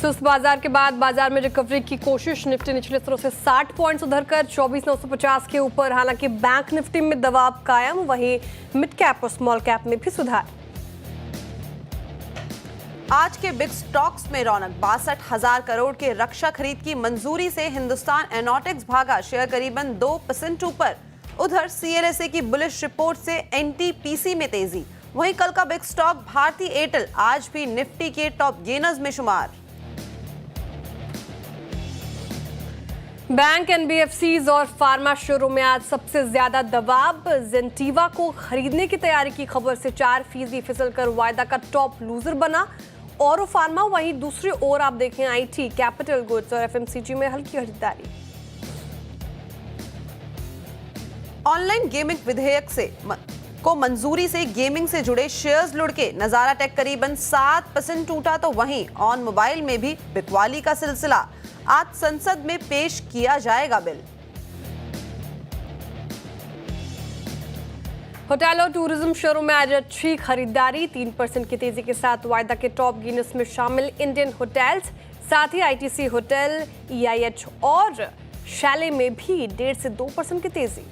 सुस्त बाजार के बाद बाजार में रिकवरी की कोशिश। निफ्टी निचले स्तरों से 60 पॉइंट्स उधरकर 24,950 के ऊपर। हालांकि बैंक निफ्टी में दबाव कायम, वहीं मिड कैप और स्मॉल कैप में भी सुधार। आज के बिग स्टॉक्स में रौनक। 62,000 करोड़ के रक्षा खरीद की मंजूरी से हिंदुस्तान एरोनॉटिक्स भागा, शेयर करीबन 2% ऊपर। उधर सीएलएसए की बुलिश रिपोर्ट से एनटीपीसी में तेजी। वहीं कल का बिग स्टॉक भारती एयरटेल आज भी निफ्टी के टॉप गेनर्स में शुमार। बैंक, एनबीएफसीज और फार्मा शेयरों में आज सबसे ज्यादा दबाव। जेंटीवा को खरीदने की तैयारी की खबर से 4% फिसलकर वायदा का टॉप लूजर बना। और फार्मा, वहीं दूसरी ओर आप देखें आईटी, कैपिटल गुड्स और एफएमसीजी में हल्की खरीदारी। ऑनलाइन गेमिंग विधेयक को मंजूरी से गेमिंग से जुड़े शेयर्स लुढ़के। नजारा टेक करीबन 7% टूटा, तो वहीं ऑन मोबाइल में भी बिकवाली का सिलसिला। आज संसद में पेश किया जाएगा बिल। होटल और टूरिज्म शेयरों में आज अच्छी खरीदारी। 3% की तेजी के साथ वायदा के टॉप गेनर्स में शामिल इंडियन होटल्स, साथ ही आईटीसी होटल, ईआईएच और शैले में भी 1.5 से 2% की तेजी।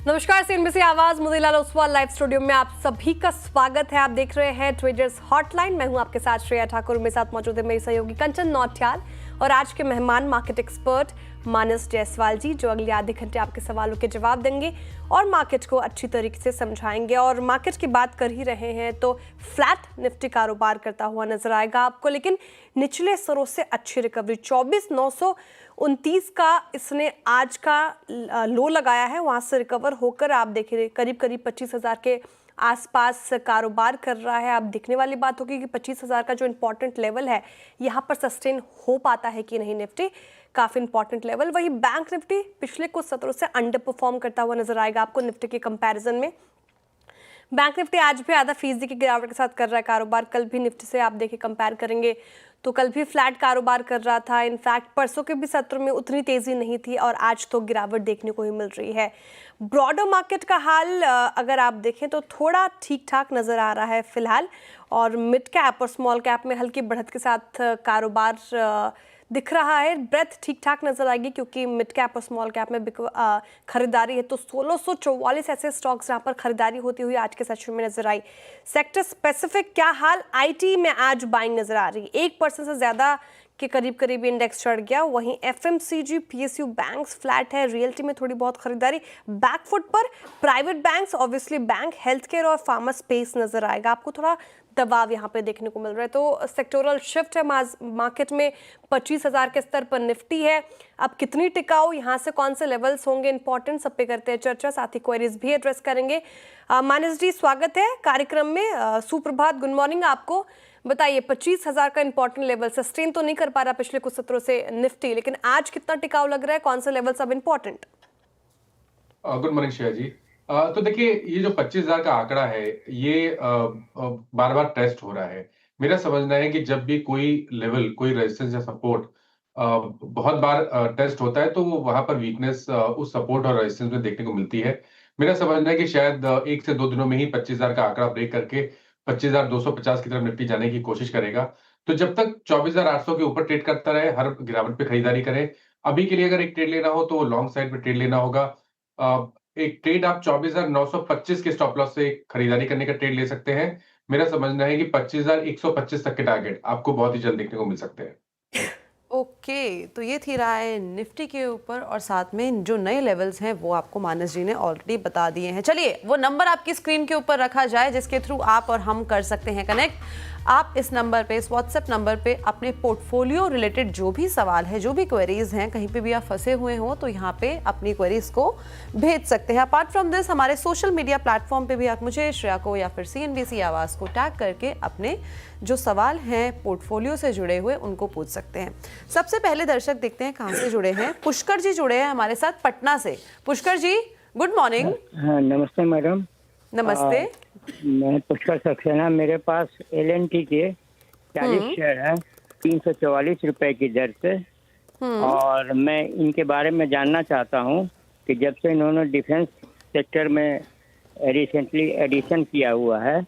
नमस्कार, सीएनबीसी आवाज मुदीलाल ओसवाल लाइव स्टूडियो में आप सभी का स्वागत है। आप देख रहे हैं ट्रेडर्स हॉटलाइन। मैं हूं आपके साथ श्रेया ठाकुर। मेरे साथ मौजूद है मेरी सहयोगी कंचन नौटियाल और आज के मेहमान मार्केट एक्सपर्ट मानस जायसवाल जी, जो अगले आधे घंटे आपके सवालों के जवाब देंगे और मार्केट को अच्छी तरीके से समझाएंगे। और मार्केट की बात कर ही रहे हैं तो फ्लैट निफ्टी कारोबार करता हुआ नजर आएगा आपको, लेकिन निचले स्तरों से अच्छी रिकवरी। 24,929 का इसने आज का लो लगाया है, वहां से रिकवर होकर आप देखिए करीब 25,000 के आसपास कारोबार कर रहा है। अब दिखने वाली बात होगी कि 25,000 का जो इंपॉर्टेंट लेवल है यहाँ पर सस्टेन हो पाता है कि नहीं। निफ्टी काफी इंपॉर्टेंट लेवल। वही बैंक निफ्टी पिछले कुछ सत्रों से अंडर परफॉर्म करता हुआ नजर आएगा आपको निफ्टी के कंपैरिजन में। बैंक निफ्टी आज भी आधा फीसदी की गिरावट के साथ कर रहा है कारोबार। कल भी निफ्टी से आप देखिए कंपेयर करेंगे तो कल भी फ्लैट कारोबार कर रहा था। इनफैक्ट परसों के भी सत्र में उतनी तेजी नहीं थी और आज तो गिरावट देखने को ही मिल रही है। ब्रॉडर मार्केट का हाल अगर आप देखें तो थोड़ा ठीक ठाक नजर आ रहा है फिलहाल, और मिड कैप और स्मॉल कैप में हल्की बढ़त के साथ कारोबार दिख रहा है। ब्रेथ ठीक ठाक नजर आएगी क्योंकि मिड कैप और स्मॉल कैप में खरीदारी है। तो 1644 ऐसे स्टॉक्स जहां पर खरीदारी होती हुई आज के सेशन में नजर आई। सेक्टर स्पेसिफिक क्या हाल? आईटी में आज बाइंग नजर आ रही, 1% से ज्यादा के करीब इंडेक्स चढ़ गया। वहीं एफएमसीजी, पीएसयू बैंक्स फ्लैट है। रियल्टी में थोड़ी बहुत खरीदारी। बैकफुट पर private banks, obviously bank, health care और फार्मा स्पेस नजर आएगा आपको। थोड़ा दबाव यहाँ पे देखने को मिल रहा है। तो सेक्टोरल शिफ्ट है मार्केट में। 25,000 के स्तर पर निफ्टी है। अब कितनी टिकाऊ, यहाँ से कौन से लेवल्स होंगे इंपॉर्टेंट, सब पे करते हैं चर्चा। साथ ही क्वेरीज भी एड्रेस करेंगे। मानस जी, स्वागत है कार्यक्रम में। सुप्रभात, गुड मॉर्निंग आपको। बताइए, 25,000 का इंपॉर्टेंट लेवल सस्टेन तो नहीं कर पा रहा पिछले कुछ सत्रों से निफ्टी, लेकिन आज कितना टिकाऊ लग रहा है? कौन से लेवल सब इंपॉर्टेंट? गुड मॉर्निंग श्रेया जी। तो देखिए, ये जो 25,000 का आंकड़ा है ये बार बार टेस्ट हो रहा है। मेरा समझना है कि जब भी कोई लेवल, कोई रेजिस्टेंस या सपोर्ट बहुत बार टेस्ट होता है तो वो वहां पर वीकनेस उस सपोर्ट और रेजिस्टेंस में देखने को मिलती है। मेरा समझना है कि शायद 1 से 2 दिनों में ही 25,000 का आंकड़ा ब्रेक करके 25,250 की तरफ निफ्टी जाने की कोशिश करेगा। तो जब तक 24,800 के ऊपर ट्रेड करता रहे, हर गिरावट पे खरीदारी करें। अभी के लिए अगर एक ट्रेड लेना हो तो लॉन्ग साइड पे ट्रेड लेना होगा। एक ट्रेड आप 24,925 के स्टॉप लॉस से खरीदारी करने का ट्रेड ले सकते हैं। मेरा समझना है कि 25,125 तक के टारगेट आपको बहुत ही जल्द देखने को मिल सकते हैं। ओके, तो ये थी राय निफ्टी के ऊपर, और साथ में जो नए लेवल्स हैं वो आपको मानस जी ने ऑलरेडी बता दिए हैं। चलिए, वो नंबर आपकी स्क्रीन के ऊपर रखा जाए जिसके थ्रू आप और हम कर सकते हैं कनेक्ट। आप इस नंबर पे, इस व्हाट्सएप नंबर पे अपने पोर्टफोलियो रिलेटेड जो भी सवाल है, जो भी क्वेरीज हैं, कहीं पे भी आप फंसे हुए हो तो यहाँ पे अपनी क्वेरीज को भेज सकते हैं। अपार्ट फ्रॉम दिस, हमारे सोशल मीडिया प्लेटफॉर्म पे भी आप मुझे, श्रेया को या फिर सीएनबीसी आवाज़ को टैग करके अपने जो सवाल हैं पोर्टफोलियो से जुड़े हुए उनको पूछ सकते हैं। सबसे पहले दर्शक देखते हैं कहाँ से जुड़े हैं। पुष्कर जी जुड़े हैं हमारे साथ पटना से। पुष्कर जी, गुड मॉर्निंग। हाँ, नमस्ते मैडम। नमस्ते। मैं पुष्कर सक्सेना, मेरे पास LNT के 40 शेयर है 344 रुपए की दर से, और मैं इनके बारे में जानना चाहता हूँ कि जब से इन्होंने डिफेंस सेक्टर में रिसेंटली एडिशन किया हुआ है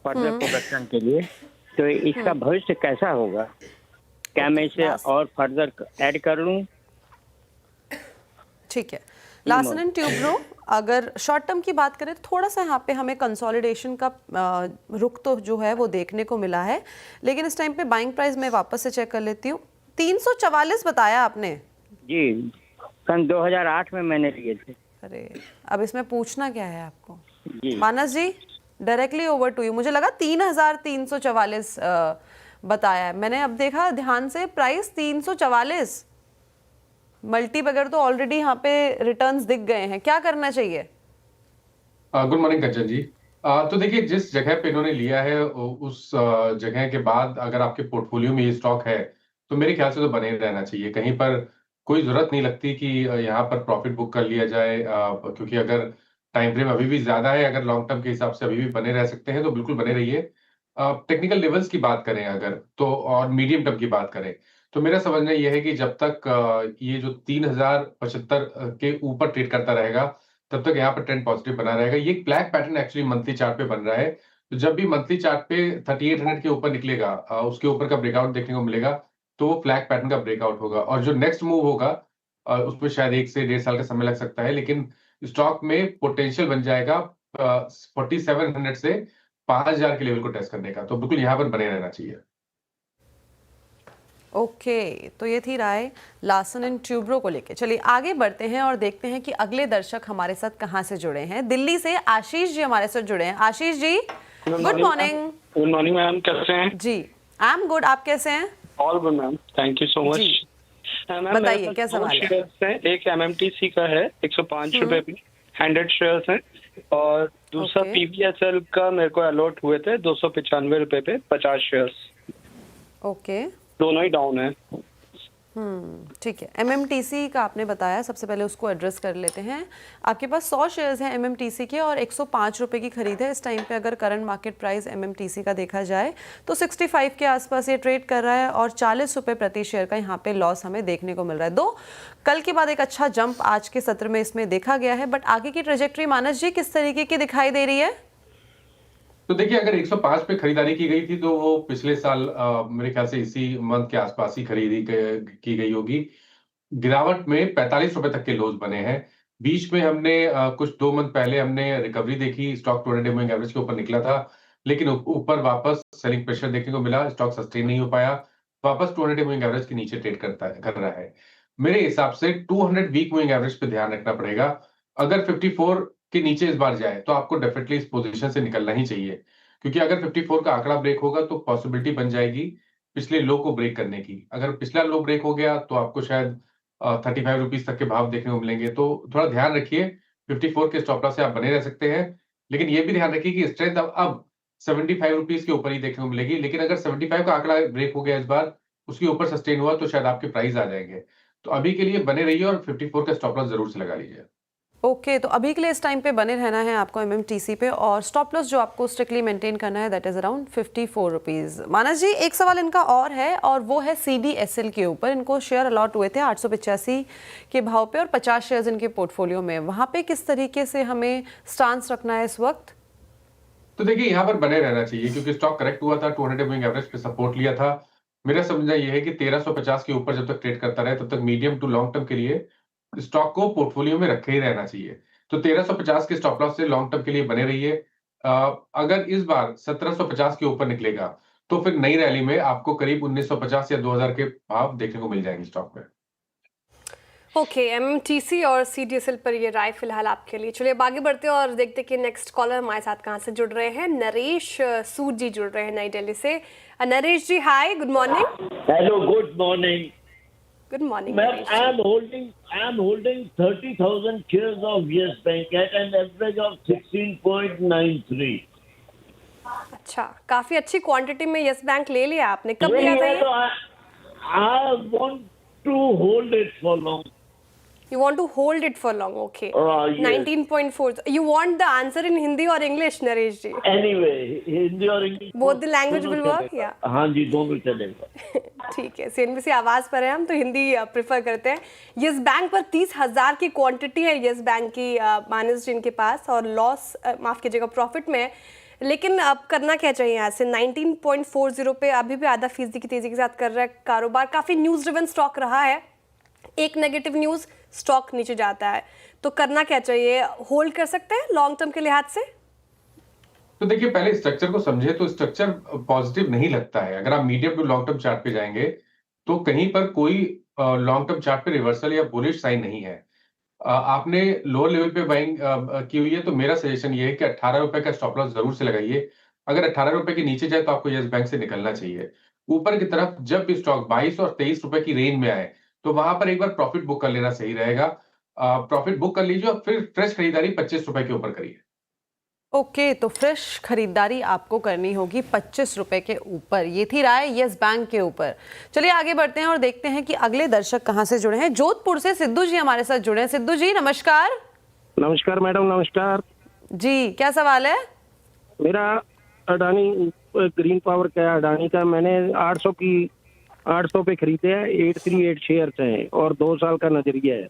फर्दर प्रोडक्शन के लिए, तो इसका भविष्य कैसा होगा? क्या मैं इसे और फर्दर ऐड कर लूं? ठीक है, लार्सन एंड ट्यूब्रो, अगर शॉर्ट टर्म की बात करें तो थोड़ा सा यहाँ पे हमें कंसोलिडेशन का रुख तो जो है वो देखने को मिला है, लेकिन इस टाइम पे बाइंग प्राइस मैं वापस से चेक कर लेती हूँ। 344 बताया आपने? जी, सन 2008 में मैंने लिए थे। अरे अब इसमें पूछना क्या है आपको? जी मानस जी, डायरेक्टली ओवर टू यू। मुझे लगा 3344 बताया है मैंने, अब देखा ध्यान से प्राइस 344 मल्टी बगैर तो ऑलरेडी यहाँ पे रिटर्न्स दिख गए हैं, क्या करना चाहिए? गुड मॉर्निंग कंचन जी। तो देखिए, जिस जगह पे इन्होंने लिया है उस जगह के बाद अगर आपके पोर्टफोलियो में ये स्टॉक है तो मेरे ख्याल से तो बने रहना चाहिए। कहीं पर कोई जरूरत नहीं लगती कि यहाँ पर प्रॉफिट बुक कर लिया जाए, क्योंकि अगर टाइम फ्रेम अभी भी ज्यादा है, अगर लॉन्ग टर्म के हिसाब से अभी भी बने रह सकते हैं तो बिल्कुल बने रहिए। टेक्निकल लेवल्स की बात करें अगर तो, और मीडियम टर्म की बात करें तो मेरा समझना यह है कि जब तक ये जो 3075 के ऊपर ट्रेड करता रहेगा तब तक यहाँ पर ट्रेंड पॉजिटिव बना रहेगा। ये एक black pattern actually monthly chart पे बन रहा है, तो जब भी मंथली चार्ट पे 3800 के ऊपर निकलेगा, उसके ऊपर का ब्रेकआउट देखने को मिलेगा, तो वो फ्लैग पैटर्न का ब्रेकआउट होगा और जो नेक्स्ट मूव होगा उसमें शायद 1 से 1.5 साल का समय लग सकता है, लेकिन स्टॉक में पोटेंशियल बन जाएगा 4700 से 5000 के लेवल को टेस्ट करने का, तो बिल्कुल यहाँ पर बने रहना चाहिए। ओके, तो ये थी राय लार्सन एंड ट्यूब्रो को लेके। चलिए आगे बढ़ते हैं और देखते हैं कि अगले दर्शक हमारे साथ कहाँ से जुड़े हैं। दिल्ली से आशीष जी हमारे साथ जुड़े हैं। Ashish ji, good morning. Good morning ma'am, कैसे हैं? जी, आई एम गुड, आप कैसे हैं? All good ma'am, thank you so much. जी, बताइए क्या सवाल है? शेयर्स हैं, एक एमएमटीसी का है 105 रुपए पे 100 शेयर्स हैं, और दूसरा Okay. पीवीएसएल का मेरे को अलॉट हुए थे 295 रुपए पे 50 शेयर्स, ओके, दोनों ही डाउन है। ठीक है। एमएमटीसी का आपने बताया, सबसे पहले उसको एड्रेस कर लेते हैं। आपके पास 100 शेयर्स हैं एमएमटीसी के और 105 रुपए की खरीद है इस टाइम पे। अगर करंट मार्केट प्राइस एमएमटीसी का देखा जाए तो 65 के आसपास ये ट्रेड कर रहा है और 40 रुपए प्रति शेयर का यहाँ पे लॉस हमें देखने को मिल रहा है। दो कल के बाद एक अच्छा जंप आज के सत्र में इसमें देखा गया है, बट आगे की ट्रेजेक्ट्री मानस जी किस तरीके की दिखाई दे रही है? तो देखिए, अगर 105 पे खरीदारी की गई थी तो वो पिछले साल मेरे ख्याल से इसी मंथ के आसपास ही खरीदी की गई होगी। गिरावट में 45 रुपए तक के लोज बने हैं। बीच में हमने कुछ 2 मंथ पहले हमने रिकवरी देखी, स्टॉक 200 मूविंग एवरेज के ऊपर निकला था, लेकिन ऊपर वापस सेलिंग प्रेशर देखने को मिला, स्टॉक सस्टेन नहीं हो पाया, वापस 200 मूविंग एवरेज के नीचे ट्रेड कर रहा है। मेरे हिसाब से 200 वीक मूविंग एवरेज पे ध्यान रखना पड़ेगा। अगर 54 के नीचे इस बार जाए तो आपको डेफिनेटली इस पोजीशन से निकलना ही चाहिए, क्योंकि अगर 54 का आंकड़ा ब्रेक होगा तो पॉसिबिलिटी बन जाएगी पिछले लो को ब्रेक करने की। अगर पिछला लो ब्रेक हो गया तो आपको शायद 35 रुपीज तक के भाव देखने को मिलेंगे, तो थोड़ा ध्यान रखिए। 54 के स्टॉप लॉस से आप बने रह सकते हैं, लेकिन ये भी ध्यान रखिए कि स्ट्रेंथ अब 75 रुपीज के ऊपर ही देखने को मिलेगी। लेकिन अगर 75 का आंकड़ा ब्रेक हो गया इस बार, उसके ऊपर सस्टेन हुआ तो शायद आपके प्राइस आ जाएंगे। तो अभी के लिए बने रहिए और 54 का स्टॉप लॉस जरूर से लगा लीजिए। ओके, तो अभी के लिए इस टाइम पे बने रहना है आपको एमएमटीसी पे, और स्टॉप लॉस जो आपको स्ट्रिक्टली मेंटेन करना है दैट इज अराउंड 54 रुपीज। मानस जी, एक सवाल इनका और है, और वो है सीडीएसएल के ऊपर। इनको शेयर अलॉट हुए थे 885 के भाव पे और 50 शेयर्स इनके पोर्टफोलियो में। वहां पे किस तरीके से हमें स्टांस रखना है इस वक्त? तो देखिए, यहाँ पर बने रहना चाहिए क्योंकि स्टॉक करेक्ट हुआ था, 200 मूविंग एवरेज पे सपोर्ट लिया था। मेरा समझना यह है कि 1350 के ऊपर जब तक ट्रेड करता रहे तब तक मीडियम टू लॉन्ग टर्म के लिए स्टॉक को पोर्टफोलियो में रखे ही रहना चाहिए। तो 1350 के स्टॉप लॉस से लॉन्ग टर्म के लिए बने रहिए। अगर इस बार 1750 के ऊपर निकलेगा तो फिर नई रैली में आपको करीब 1950 या 2000 के भाव देखने को मिल जाएंगे स्टॉक में। ओके, एमएमटीसी और सीडीएसएल पर ये राय फिलहाल आपके लिए। चलिए अब आगे बढ़ते हैं और देखते हैं कि नेक्स्ट कॉलर हमारे साथ कहाँ से जुड़ रहे हैं। नरेश सूद जी जुड़ रहे हैं नई दिल्ली से। Naresh ji, hi, good morning. Hello, good morning. Good morning Ma'am, Naresh I am holding 30,000 shares of Yes Bank at an average of 16.93. अच्छा, काफी अच्छी क्वांटिटी में यस बैंक ले लिया आपने। कब लिया था ये? I want to hold it for long. You want to hold it for long, okay. Yes. 19.4. You want the answer in Hindi or English, Naresh ji? Anyway, Hindi और English Both the language will work, चलेगा। yeah. हाँ जी, दोनों चलेगा। ठीक है, CNBC आवाज पर है हम तो हिंदी प्रेफर करते हैं। यस बैंक पर 30,000 की क्वांटिटी है यस बैंक की मानस जी इनके पास, और लॉस माफ कीजिएगा प्रॉफिट में है। लेकिन अब करना क्या चाहिए यहाँ से? 19.40 पे अभी भी आधा फीसदी की तेजी के साथ कर रहा है कारोबार। काफी न्यूज ड्रिवन स्टॉक रहा है, एक नेगेटिव न्यूज स्टॉक नीचे जाता है, तो करना क्या चाहिए? होल्ड कर सकते हैं लॉन्ग टर्म के लिहाज से? तो देखिए, पहले स्ट्रक्चर को समझे तो स्ट्रक्चर पॉजिटिव नहीं लगता है। अगर आप medium to long term chart पे जाएंगे तो कहीं पर कोई लॉन्ग टर्म चार्ट पे रिवर्सल या बुलिश साइन नहीं है। आपने लोअर लेवल पे बाइंग की हुई है, तो मेरा सजेशन ये है कि 18 रुपए का स्टॉप लॉस जरूर से लगाइए। अगर 18 रुपए के नीचे जाए तो आपको यस बैंक से निकलना चाहिए। ऊपर की तरफ जब भी स्टॉक 22 और 23 रुपए की रेंज में आए तो वहां पर एक बार प्रॉफिट बुक कर लेना सही रहेगा। प्रॉफिट बुक कर लीजिए और फिर फ्रेश खरीदारी 25 रुपए के ऊपर करिए। ओके, तो फ्रेश खरीदारी आपको करनी होगी 25 रुपए के ऊपर। ये थी राय यस बैंक के ऊपर। चलिए आगे बढ़ते हैं और देखते हैं कि अगले दर्शक कहां से जुड़े हैं। जोधपुर से सिद्धू जी हमारे साथ जुड़े हैं। सिद्धू जी नमस्कार। नमस्कार मैडम, नमस्कार जी, क्या सवाल है? मेरा अडानी ग्रीन पावर का अडानी का मैंने 800 पे खरीदे हैं। 838 शेयर हैं और 2 साल का नजरिया है।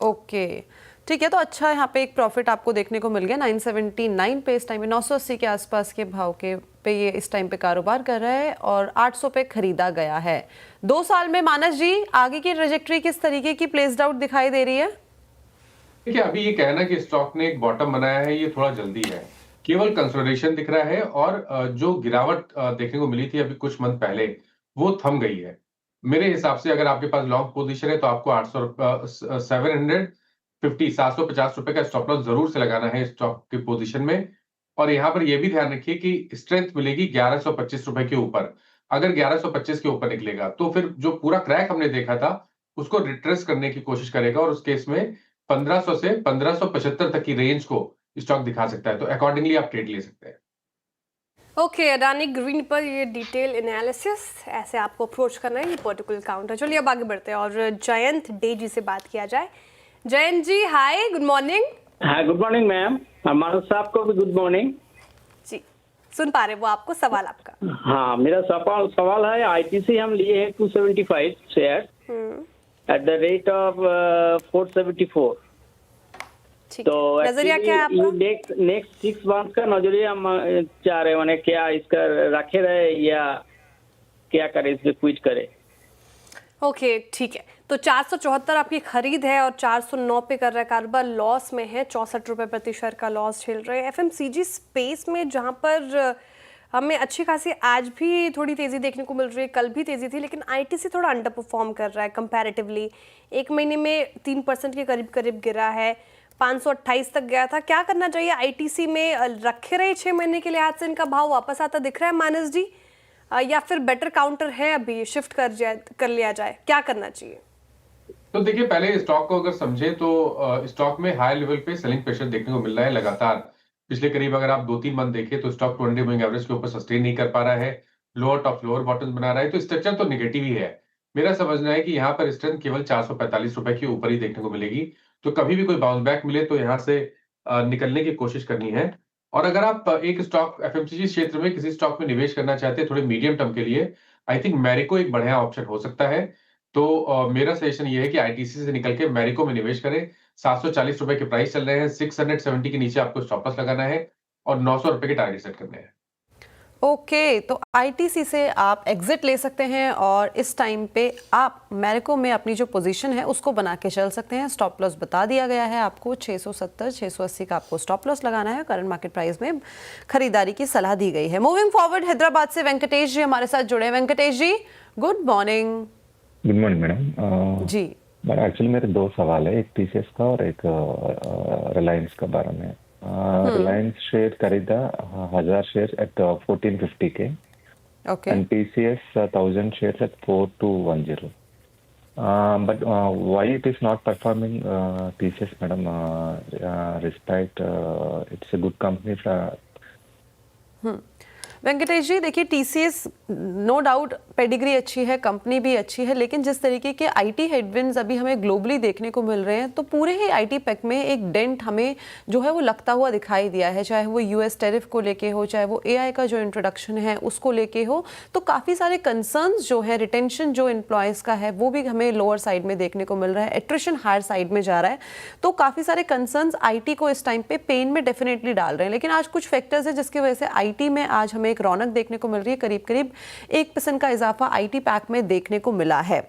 ओके, ठीक है, तो अच्छा यहाँ पे एक प्रॉफिट आपको देखने को मिल गया 979 पे। इस टाइम पे 980 के आसपास के भाव के पे ये इस टाइम पे कारोबार कर रहा है और 800 पे खरीदा गया है। 2 साल में मानस जी आगे की ट्रेजेक्टरी किस तरीके की प्लेस्ड आउट दिखाई दे रही है? देखिए, अभी ये कहना कि स्टॉक ने एक बॉटम बनाया है ये थोड़ा जल्दी है। केवल कंसोलिडेशन दिख रहा है और जो गिरावट देखने को मिली थी अभी कुछ मंथ पहले वो थम गई है। मेरे हिसाब से अगर आपके पास लॉन्ग पोजीशन है तो आपको 750 रुपए का स्टॉप लॉस जरूर से लगाना है स्टॉक की पोजीशन में। और यहाँ पर यह भी ध्यान रखिए कि स्ट्रेंथ मिलेगी 1125 रुपए के ऊपर। अगर 1125 के ऊपर निकलेगा तो फिर जो पूरा क्रैक हमने देखा था उसको रिट्रेस करने की कोशिश करेगा और उस केस में 1500 से 1575 तक की रेंज को स्टॉक दिखा सकता है। तो अकॉर्डिंगली आप ट्रेड ले सकते हैं। ओके, अडानी ग्रीन पर ये डिटेल एनालिसिस ऐसे आपको अप्रोच करना है, ये पर्टिकुलर काउंटर। चलिए अब आगे बढ़ते हैं और जयंत डे जी से बात किया जाए। जयंत जी हाय, गुड मॉर्निंग। हाँ, गुड मॉर्निंग मैम। मानस साहब को भी गुड मॉर्निंग जी, सुन पा रहे वो आपको सवाल आपका? हाँ, मेरा सवाल है आईटीसी हम लिए हैं 275 share at the rate of 474। ठीक तो है, नजरिया क्या है आपका? नेक्स्ट 6 मंथ का नजरिया हम चाह रहे हैं, क्या इसका रखे रहे या क्या करे, इसमें क्विट करे? ओके, ठीक है, तो 474 आपकी खरीद है और 409 पे कर रहा है कारोबार, लॉस में है, 64 रुपए प्रति शेयर का लॉस झेल रहे हैं। एफएमसीजी स्पेस में जहां पर हमें अच्छी खासी आज भी थोड़ी तेजी देखने को मिल रही है, कल भी तेजी थी, लेकिन आईटीसी थोड़ा अंडर परफॉर्म कर रहा है कंपैरेटिवली। एक महीने में 3% के करीब करीब गिरा है, 528 तक गया था। क्या करना चाहिए आईटीसी में? रखे रहे 6 महीने के लिहाज से इनका भाव वापस आता दिख रहा है मानस जी, या फिर बेटर काउंटर है अभी शिफ्ट कर लिया जाए? क्या करना चाहिए? तो देखिए, पहले स्टॉक को अगर समझे तो स्टॉक में हाई लेवल पे सेलिंग प्रेशर देखने को मिल रहा है लगातार। पिछले करीब अगर आप 2-3 मंथ देखें तो स्टॉक 200 मूविंग एवरेज के ऊपर सस्टेन नहीं कर पा रहा है, लोअर टॉप लोअर बॉटम बना रहा है, तो स्ट्रक्चर तो नेगेटिव ही है। मेरा समझना है कि यहाँ पर स्ट्रेंथ केवल 445 रुपए के ऊपर ही देखने को मिलेगी। तो कभी भी कोई बाउंस बैक मिले तो यहाँ से निकलने की कोशिश करनी है। और अगर आप एक स्टॉक एफएमसीजी क्षेत्र में किसी स्टॉक में निवेश करना चाहते हैं थोड़े मीडियम टर्म के लिए, आई थिंक मैरिको एक बढ़िया ऑप्शन हो सकता है। तो मेरा सजेशन ये है कि आईटीसी से निकल के मैरिको में निवेश करें। 740 रुपए के प्राइस चल रहे हैं, 670 के नीचे आपको स्टॉप लॉस लगाना है और 900 रुपए के टारगेट सेट करने हैं। ओके, तो आईटीसी से आप एग्जिट ले सकते हैं और इस टाइम पे आप मैरिको में अपनी जो पोजीशन है उसको बना के चल सकते हैं। स्टॉप लॉस बता दिया गया है आपको, 670 680 का आपको स्टॉप लॉस लगाना है। करंट मार्केट प्राइस में खरीदारी की सलाह दी गई है। मूविंग फॉरवर्ड, हैदराबाद से वेंकटेश जी हमारे साथ जुड़े हैं। Venkatesh ji good morning. Good morning madam ji. Madam actually मेरे 2 सवाल है, एक टीसीएस का और एक रिलायंस का बारे में। रिलायंस शेयर खरीदा 1000 शेयर एट 1450 के okay and TCS 1000 shares at 4210. But why it is not performing TCS, madam? Respect, it's a good company. Venkatesh ji, देखिए टीसीएस नो डाउट पेडिग्री अच्छी है, कंपनी भी अच्छी है, लेकिन जिस तरीके के आईटी हेडविंड्स अभी हमें ग्लोबली देखने को मिल रहे हैं, तो पूरे ही आईटी पैक में एक डेंट हमें जो है वो लगता हुआ दिखाई दिया है, चाहे वो यूएस टैरिफ को लेके हो, चाहे वो एआई का जो इंट्रोडक्शन है उसको लेके हो। तो काफ़ी सारे कंसर्न्स जो है, रिटेंशन जो एम्प्लॉयज़ का है वो भी हमें लोअर साइड में देखने को मिल रहा है, एट्रिशन हायर साइड में जा रहा है। तो काफ़ी सारे कंसर्न्स आईटी को इस टाइम पे पेन में डेफिनेटली डाल रहे हैं। लेकिन आज कुछ फैक्टर्स है जिसकी वजह से आईटी में आज हमें एक रौनक देखने को मिल रही है, करीब करीब 1% का इजाफा आईटी पैक में देखने को मिला है।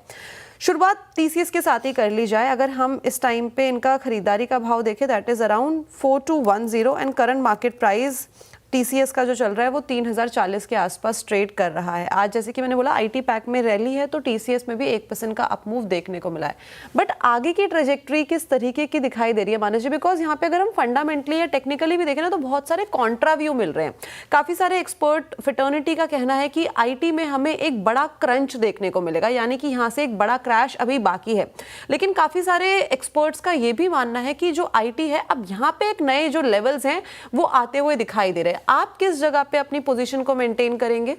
शुरुआत टीसीएस के साथ ही कर ली जाए। अगर हम इस टाइम पे इनका खरीदारी का भाव देखें, that is around 4210 and current market price TCS का जो चल रहा है वो 3040 के आसपास ट्रेड कर रहा है। आज जैसे कि मैंने बोला आईटी पैक में रैली है, तो टीसीएस में भी 1% का अपमूव देखने को मिला है। बट आगे की ट्रेजेक्ट्री किस तरीके की दिखाई दे रही है मानस जी? बिकॉज यहाँ पे अगर हम फंडामेंटली या टेक्निकली भी देखें ना, तो बहुत सारे कॉन्ट्रा व्यू मिल रहे हैं। काफ़ी सारे एक्सपर्ट फिटर्निटी का कहना है कि आईटी में हमें एक बड़ा क्रंच देखने को मिलेगा, यानी कि यहाँ से एक बड़ा क्रैश अभी बाकी है। लेकिन काफ़ी सारे एक्सपर्ट्स का ये भी मानना है कि जो आईटी है अब यहाँ पे एक नए जो लेवल्स हैं वो आते हुए दिखाई दे रहे हैं। आप किस जगह पे अपनी पोजीशन को मेंटेन करेंगे?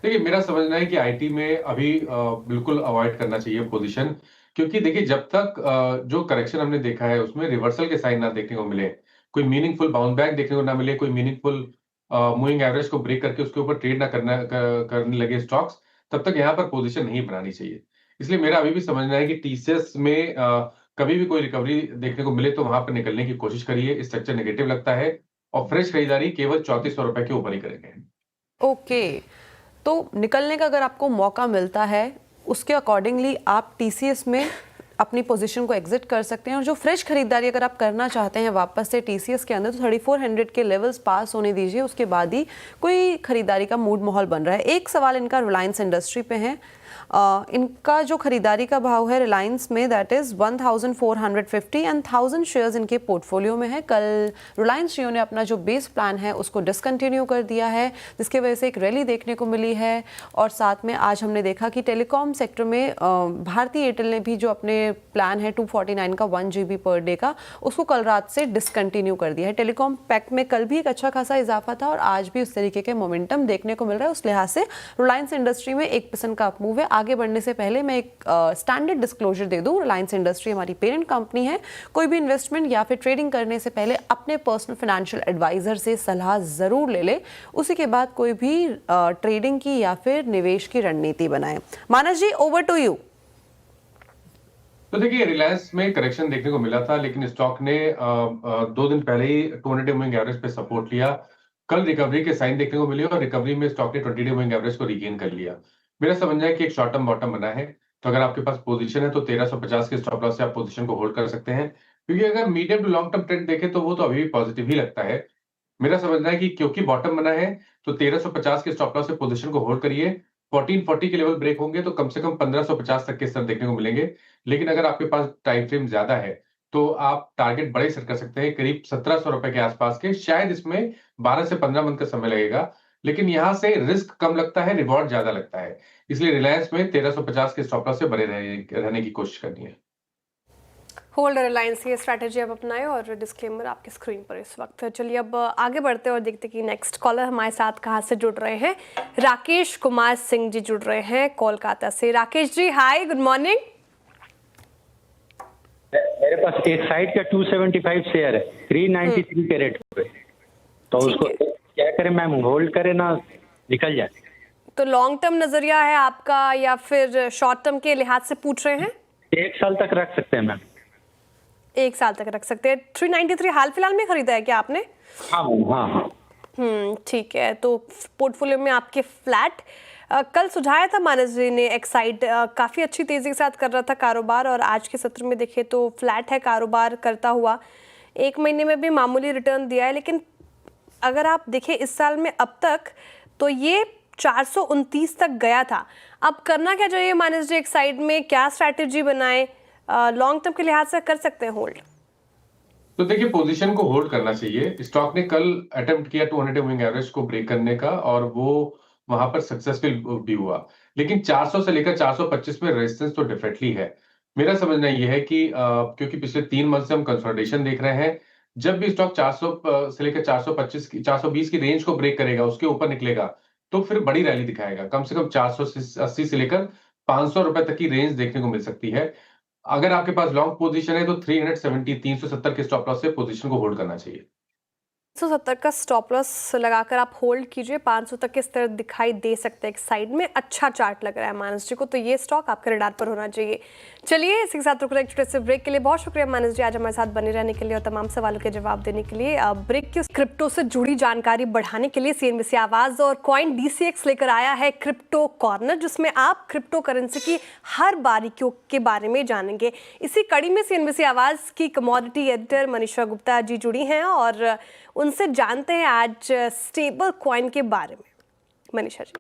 देखिए, मेरा समझना है कि आईटी में अभी बिल्कुल अवॉइड करना चाहिए पोजीशन, क्योंकि देखिए जब तक जो करेक्शन हमने देखा है उसमें रिवर्सल के साइन ना देखने को मिले, कोई मीनिंगफुल बाउंस बैक देखने को ना मिले, कोई मीनिंगफुल मूविंग एवरेज को ब्रेक करके उसके ऊपर ट्रेड ना करने लगे स्टॉक्स, तब तक यहाँ पर पोजीशन नहीं बनानी चाहिए। इसलिए मेरा अभी भी समझना है कि टीसीएस में कभी भी कोई रिकवरी देखने को मिले तो वहां पर निकलने की कोशिश करिए। स्ट्रक्चर नेगेटिव लगता है और फ्रेश खरीदारी केवल 3400 रुपए के ऊपर ही करेंगे। ओके, तो निकलने का अगर आपको मौका मिलता है उसके अकॉर्डिंगली आप टीसीएस में अपनी पोजीशन को एग्जिट कर सकते हैं। और जो फ्रेश खरीदारी अगर आप करना चाहते हैं वापस से टीसीएस के अंदर, तो 3400 के लेवल्स पास होने दीजिए, उसके बाद ही कोई खरीदारी का मूड माहौल बन रहा है। एक सवाल इनका रिलायंस इंडस्ट्री पे है। इनका जो खरीदारी का भाव है रिलायंस में, दैट इज़ 1450 एंड 1000 शेयर्स इनके पोर्टफोलियो में है। कल रिलायंस जियो ने अपना जो बेस प्लान है उसको डिसकंटिन्यू कर दिया है, जिसके वजह से एक रैली देखने को मिली है। और साथ में आज हमने देखा कि टेलीकॉम सेक्टर में भारती एयरटेल ने भी जो अपने प्लान है 249 का 1 GB पर डे का, उसको कल रात से डिसकंटिन्यू कर दिया है। टेलीकॉम पैक में कल भी एक अच्छा खासा इजाफा था और आज भी उस तरीके के मोमेंटम देखने को मिल रहा है। उस लिहाज से रिलायंस इंडस्ट्री में 1% का अपमूव है। आगे बढ़ने से पहले मैं एक स्टैंडर्ड डिस्क्लोजर दे दूं, रिलायंस इंडस्ट्री हमारी पेरेंट कंपनी है। कोई भी इन्वेस्टमेंट या फिर ट्रेडिंग करने से पहले अपने पर्सनल फाइनेंशियल एडवाइजर से सलाह जरूर ले ले, उसी के बाद कोई भी ट्रेडिंग की या फिर निवेश की रणनीति बनाए। मानस जी, ओवर टू यू। तो देखिए, रिलायंस में करेक्शन देखने को मिला था, लेकिन स्टॉक ने 2 दिन पहले ही 200 मूविंग एवरेज पे सपोर्ट लिया। कल रिकवरी के साइन देखने को मिले और रिकवरी में स्टॉक ने 20 मूविंग एवरेज को रिगेन कर लिया। मेरा समझना है कि एक शॉर्ट टर्म बॉटम बना है, तो अगर आपके पास पोजीशन है तो 1350 के स्टॉप लॉस से आप पोजीशन को होल्ड कर सकते हैं, क्योंकि अगर medium to long term trend देखें तो वो तो अभी भी पॉजिटिव ही लगता है। मेरा समझना है कि क्योंकि बॉटम बना है तो 1350 के स्टॉप लॉस से पोजीशन को होल्ड करिए। 1440 के लेवल ब्रेक होंगे तो कम से कम 1550 तक के स्तर देखने को मिलेंगे। लेकिन अगर आपके पास टाइम फ्रेम ज्यादा है तो आप टारगेट बड़े सेट कर सकते हैं, करीब 1700 रुपए के आसपास के। शायद इसमें 12 से 15 मंथ का समय लगेगा, लेकिन यहाँ से रिस्क कम लगता है, रिवॉर्ड ज्यादा लगता है। इसलिए रिलायंस में 1350 के स्टॉप लॉस से बने रहने की कोशिश करनी है। होल्ड रिलायंस ये स्ट्रैटेजी आप अपनाएं और डिस्क्लेमर आपकी स्क्रीन पर इस वक्त। चलिए अब आगे बढ़ते हैं और देखते हैं कि नेक्स्ट कॉलर हमारे साथ कहाँ से जुड़ रहे हैं। राकेश कुमार सिंह जी जुड़ रहे हैं कोलकाता से। Rakesh ji, hi, good morning. मेरे पास एक साइड का 275 शेयर है 393 के रेट पे, तो उसको क्या करें मैम, होल्ड करें ना निकल जाए? तो लॉन्ग टर्म नजरिया है आपका या फिर शॉर्ट टर्म के लिहाज से पूछ रहे हैं? 1 साल तक रख सकते हैं मैम। 1 साल तक रख सकते हैं। 393 हाल फिलहाल में खरीदा है क्या आपने? हाँ हाँ। ठीक है, तो पोर्टफोलियो में आपके फ्लैट कल सुझाया था मानस जी ने, एक्साइड काफ़ी अच्छी तेज़ी के साथ कर रहा था कारोबार, और आज के सत्र में देखें तो फ्लैट है कारोबार करता हुआ। 1 महीने में भी मामूली रिटर्न दिया है, लेकिन अगर आप देखें इस साल में अब तक तो ये 429 तक गया था। अब करना क्या चाहिए मानस जी एक्साइड में? क्या स्ट्रैटेजी बनाएं? लॉन्ग टर्म के लिहाज से कर सकते हैं होल्ड? तो देखिए, पोजीशन को होल्ड करना चाहिए। स्टॉक ने कल अटेम्प्ट किया 200 मूविंग एवरेज को ब्रेक करने का और वो वहां पर सक्सेसफुल भी हुआ, लेकिन 400 से लेकर 425 में रेजिस्टेंस तो डेफिनेटली है। मेरा समझना यह है कि क्योंकि पिछले 3 मंथ से हम कंसोलिडेशन देख रहे हैं, जब भी स्टॉक 400 से लेकर 425 की 420 की रेंज को ब्रेक करेगा, उसके ऊपर निकलेगा, तो फिर बड़ी रैली दिखाएगा। कम से कम 480 से लेकर ₹500 तक की रेंज देखने को मिल सकती है। अगर आपके पास लॉन्ग पोजीशन है तो 370 के स्टॉप लॉस से पोजीशन को होल्ड करना चाहिए। 170 का स्टॉप लॉस लगाकर आप होल्ड कीजिए। 500 तक के स्तर दिखाई दे सकते हैं एक साइड में। अच्छा चार्ट लग रहा है मानस जी को, तो ये स्टॉक आपके रडार पर होना चाहिए। चलिए इसी के साथ रुक रहे एक छोटे से ब्रेक के लिए। बहुत शुक्रिया मानस जी आज हमारे साथ बने रहने के लिए और तमाम सवालों के जवाब देने के लिए। ब्रेक की क्रिप्टो से जुड़ी जानकारी बढ़ाने के लिए CNBC आवाज और कॉइन DCX लेकर आया है क्रिप्टो कॉर्नर, जिसमें आप क्रिप्टो करेंसी की हर बारीकियों के बारे में जानेंगे। इसी कड़ी में CNBC आवाज की कमोडिटी एडिटर मनीषा गुप्ता जी जुड़ी हैं और उनसे जानते हैं आज स्टेबल कॉइन के बारे में। मनीषा जी।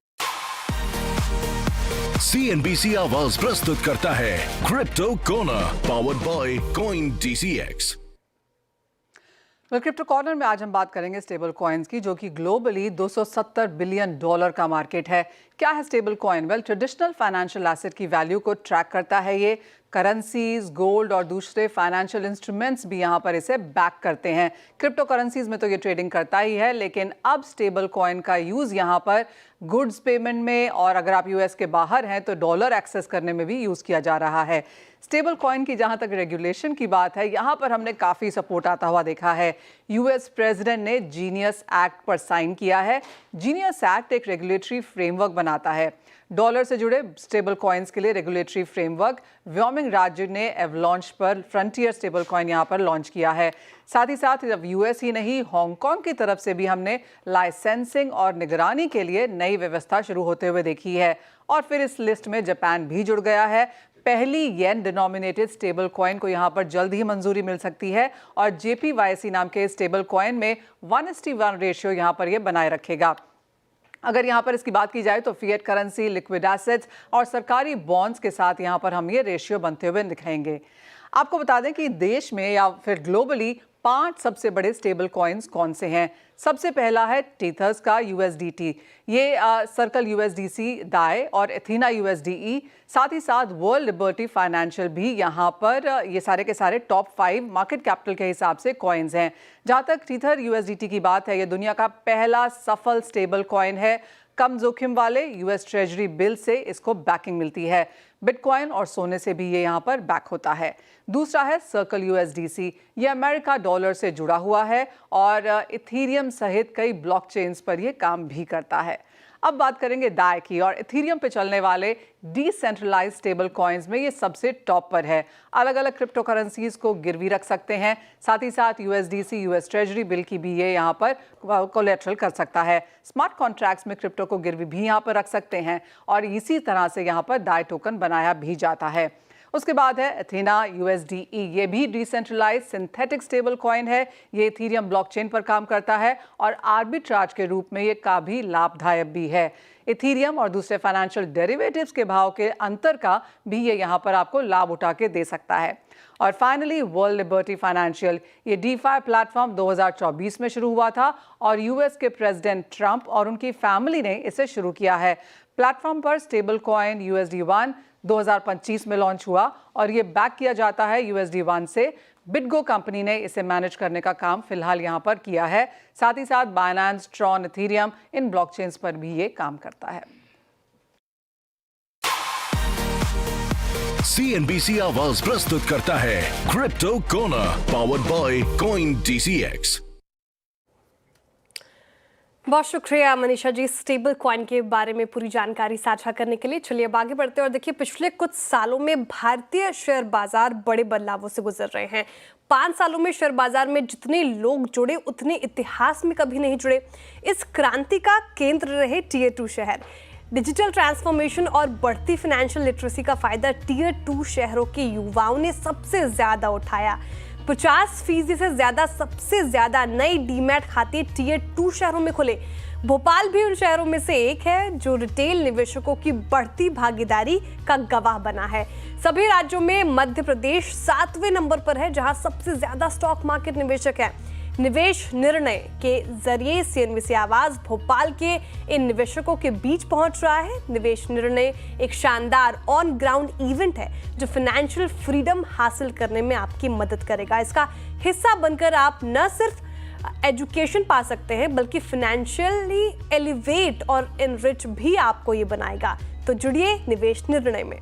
CNBC आवाज प्रस्तुत करता है crypto corner powered by coin DCX। Crypto corner में आज हम बात करेंगे स्टेबल कॉइन्स की, जो कि ग्लोबली $270 बिलियन का मार्केट है। क्या है stable coin? Well, traditional financial asset की वैल्यू को ट्रैक करता है ये। करेंसीज, गोल्ड और दूसरे फाइनेंशियल इंस्ट्रूमेंट्स भी यहाँ पर इसे बैक करते हैं। क्रिप्टो करेंसीज में तो ये ट्रेडिंग करता ही है, लेकिन अब स्टेबल कॉइन का यूज़ यहाँ पर गुड्स पेमेंट में और अगर आप US के बाहर हैं तो डॉलर एक्सेस करने में भी यूज़ किया जा रहा है। स्टेबल कॉइन की जहाँ तक रेगुलेशन की बात है, यहाँ पर हमने काफ़ी सपोर्ट आता हुआ देखा है। US प्रेसिडेंट ने जीनियस एक्ट पर साइन किया है। जीनियस एक्ट एक रेगुलेटरी फ्रेमवर्क बनाता है डॉलर से जुड़े स्टेबल कॉइन्स के लिए। रेगुलेटरी फ्रेमवर्क व्योमिंग राज्य ने एवलॉन्च पर फ्रंटियर स्टेबल कॉइन यहाँ पर लॉन्च किया है। साथ ही साथ जब US ही नहीं, हांगकांग की तरफ से भी हमने लाइसेंसिंग और निगरानी के लिए नई व्यवस्था शुरू होते हुए देखी है। और फिर इस लिस्ट में जापान भी जुड़ गया है। पहली येन डिनोमिनेटेड स्टेबल कॉइन को यहाँ पर जल्द ही मंजूरी मिल सकती है और JPYC नाम के स्टेबल कॉइन में 1:1 रेशियो यहाँ पर ये बनाए रखेगा। अगर यहाँ पर इसकी बात की जाए तो फिएट करेंसी, लिक्विड एसेट्स और सरकारी बॉन्ड्स के साथ यहाँ पर हम ये रेशियो बनते हुए दिखाएंगे। आपको बता दें कि देश में या फिर ग्लोबली 5 सबसे बड़े स्टेबल कॉइन्स कौन से हैं। सबसे पहला है टीथर्स का USDT, ये सर्कल USDC दाए और एथीना USDE, साथ ही साथ वर्ल्ड लिबर्टी फाइनेंशियल भी यहाँ पर ये सारे के सारे टॉप 5 मार्केट कैपिटल के हिसाब से कॉइन्स हैं। जहाँ तक टीथर USDT की बात है, ये दुनिया का पहला सफल स्टेबल कॉइन है। कम जोखिम वाले US ट्रेजरी बिल से इसको बैकिंग मिलती है। बिटकॉइन और सोने से भी ये यहाँ पर बैक होता है। दूसरा है सर्कल USDC, ये अमेरिका डॉलर से जुड़ा हुआ है और इथीरियम सहित कई ब्लॉकचेन्स पर ये काम भी करता है। अब बात करेंगे दाए की, और इथीरियम पे चलने वाले डिसेंट्रलाइज स्टेबल कॉइन्स में ये सबसे टॉप पर है। अलग अलग क्रिप्टो करेंसीज को गिरवी रख सकते हैं। साथ ही साथ USDC US ट्रेजरी बिल की भी ये यहाँ पर कोलेट्रल कर सकता है। स्मार्ट कॉन्ट्रैक्ट्स में क्रिप्टो को गिरवी भी यहाँ पर रख सकते हैं और इसी तरह से यहाँ पर दाए टोकन बनाया भी जाता है। उसके बाद है एथेना USDE, ये भी डिसेंट्रलाइज सिंथेटिक स्टेबल कॉइन है। ये इथीरियम ब्लॉकचेन पर काम करता है और आर्बिट्राज के रूप में ये काफ़ी लाभदायक भी है। इथीरियम और दूसरे फाइनेंशियल डेरिवेटिव्स के भाव के अंतर का भी ये यहाँ पर आपको लाभ उठा के दे सकता है। और फाइनली वर्ल्ड लिबर्टी फाइनेंशियल, ये DeFi प्लेटफॉर्म 2024 में शुरू हुआ था और US के प्रेसिडेंट ट्रंप और उनकी फैमिली ने इसे शुरू किया है। प्लेटफॉर्म पर स्टेबल कॉइन USD1 2025 में लॉन्च हुआ और ये बैक किया जाता है USD1 से। बिटगो कंपनी ने इसे मैनेज करने का काम फिलहाल यहाँ पर किया है। साथ ही साथ बाइनेंस, ट्रॉन, इथीरियम इन ब्लॉकचेन्स पर भी ये काम करता है। CNBC आवाज प्रस्तुत करता है crypto corner powered by coin DCX। बहुत शुक्रिया मनीषा जी स्टेबल कॉइन के बारे में पूरी जानकारी साझा करने के लिए। चलिए अब आगे बढ़ते हैं और देखिए पिछले कुछ सालों में भारतीय शेयर बाजार बड़े बदलावों से गुजर रहे हैं। 5 सालों में शेयर बाजार में जितने लोग जुड़े उतने इतिहास में कभी नहीं जुड़े। इस क्रांति का केंद्र रहे Tier 2 शहर। डिजिटल ट्रांसफॉर्मेशन और बढ़ती फाइनेंशियल लिटरेसी का फायदा Tier 2 शहरों के युवाओं ने सबसे ज्यादा उठाया। 50% से ज्यादा सबसे ज्यादा नई डीमैट खाते Tier 2 शहरों में खुले। भोपाल भी उन शहरों में से एक है जो रिटेल निवेशकों की बढ़ती भागीदारी का गवाह बना है। सभी राज्यों में मध्य प्रदेश 7वें नंबर पर है जहां सबसे ज्यादा स्टॉक मार्केट निवेशक है। निवेश निर्णय के जरिए CNBC आवाज भोपाल के इन निवेशकों के बीच पहुंच रहा है। निवेश निर्णय एक शानदार ऑन ग्राउंड इवेंट है जो फाइनेंशियल फ्रीडम हासिल करने में आपकी मदद करेगा। इसका हिस्सा बनकर आप न सिर्फ एजुकेशन पा सकते हैं बल्कि फाइनेंशियली एलिवेट और एनरिच भी आपको ये बनाएगा। तो जुड़िए निवेश निर्णय में।